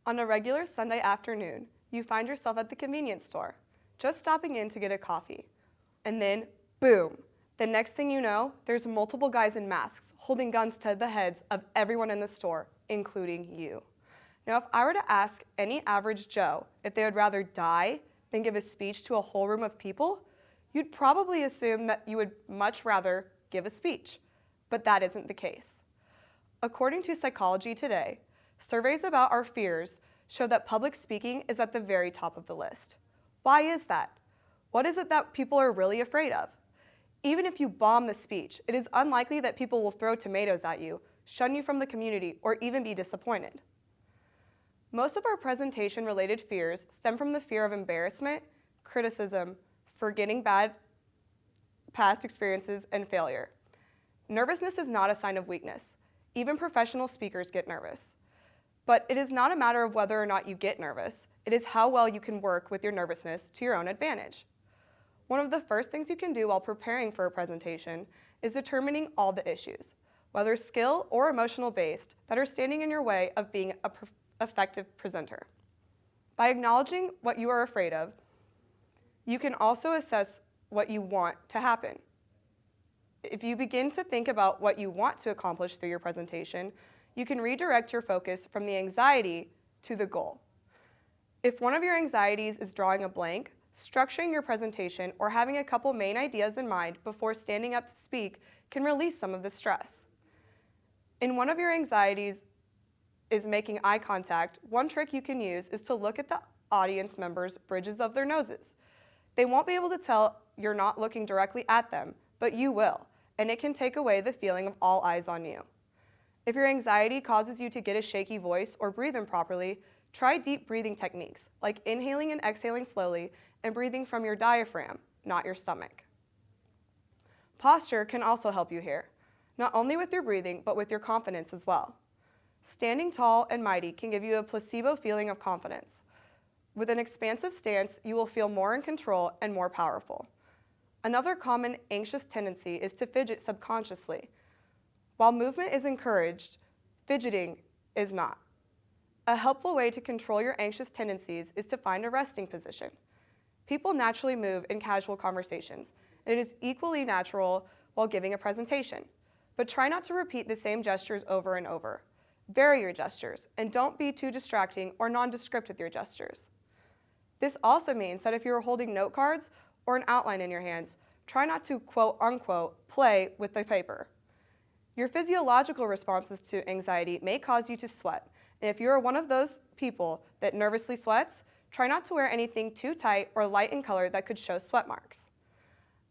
On a regular Sunday afternoon, you find yourself at the convenience store, just stopping in to get a coffee. And then, boom, the next thing you know, there's multiple guys in masks holding guns to the heads of everyone in the store, including you. Now, if I were to ask any average Joe if they would rather die than give a speech to a whole room of people, you'd probably assume that you would much rather give a speech. But that isn't the case. According to Psychology Today, surveys about our fears show that public speaking is at the very top of the list. Why is that? What is it that people are really afraid of? Even if you bomb the speech, it is unlikely that people will throw tomatoes at you, shun you from the community, or even be disappointed. Most of our presentation-related fears stem from the fear of embarrassment, criticism, forgetting bad past experiences, and failure. Nervousness is not a sign of weakness. Even professional speakers get nervous. But it is not a matter of whether or not you get nervous. It is how well you can work with your nervousness to your own advantage. One of the first things you can do while preparing for a presentation is determining all the issues, whether skill or emotional based, that are standing in your way of being an effective presenter. By acknowledging what you are afraid of, you can also assess what you want to happen. If you begin to think about what you want to accomplish through your presentation, you can redirect your focus from the anxiety to the goal. If one of your anxieties is drawing a blank, structuring your presentation or having a couple main ideas in mind before standing up to speak can release some of the stress. If one of your anxieties is making eye contact, one trick you can use is to look at the audience members' bridges of their noses. They won't be able to tell you're not looking directly at them, but you will, and it can take away the feeling of all eyes on you. If your anxiety causes you to get a shaky voice or breathe improperly, try deep breathing techniques, like inhaling and exhaling slowly and breathing from your diaphragm, not your stomach. Posture can also help you here, not only with your breathing, but with your confidence as well. Standing tall and mighty can give you a placebo feeling of confidence. With an expansive stance, you will feel more in control and more powerful. Another common anxious tendency is to fidget subconsciously. While movement is encouraged, fidgeting is not. A helpful way to control your anxious tendencies is to find a resting position. People naturally move in casual conversations, and it is equally natural while giving a presentation. But try not to repeat the same gestures over and over. Vary your gestures, and don't be too distracting or nondescript with your gestures. This also means that if you are holding note cards or an outline in your hands, try not to quote-unquote play with the paper. Your physiological responses to anxiety may cause you to sweat, and if you are one of those people that nervously sweats, try not to wear anything too tight or light in color that could show sweat marks.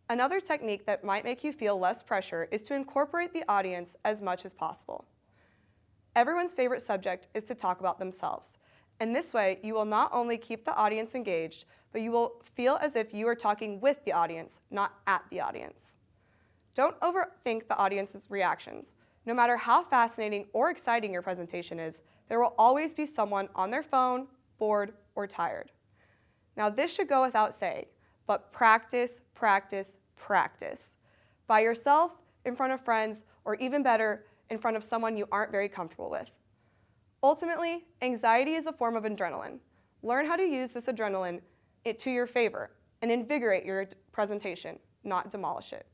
Another technique that might make you feel less pressure is to incorporate the audience as much as possible. Everyone's favorite subject is to talk about themselves, and this way you will not only keep the audience engaged, but you will feel as if you are talking with the audience, not at the audience. Don't overthink the audience's reactions. No matter how fascinating or exciting your presentation is, there will always be someone on their phone, bored, or tired. Now this should go without saying, but practice, practice, practice. By yourself, in front of friends, or even better, in front of someone you aren't very comfortable with. Ultimately, anxiety is a form of adrenaline. Learn how to use this adrenaline to your favor and invigorate your presentation, not demolish it.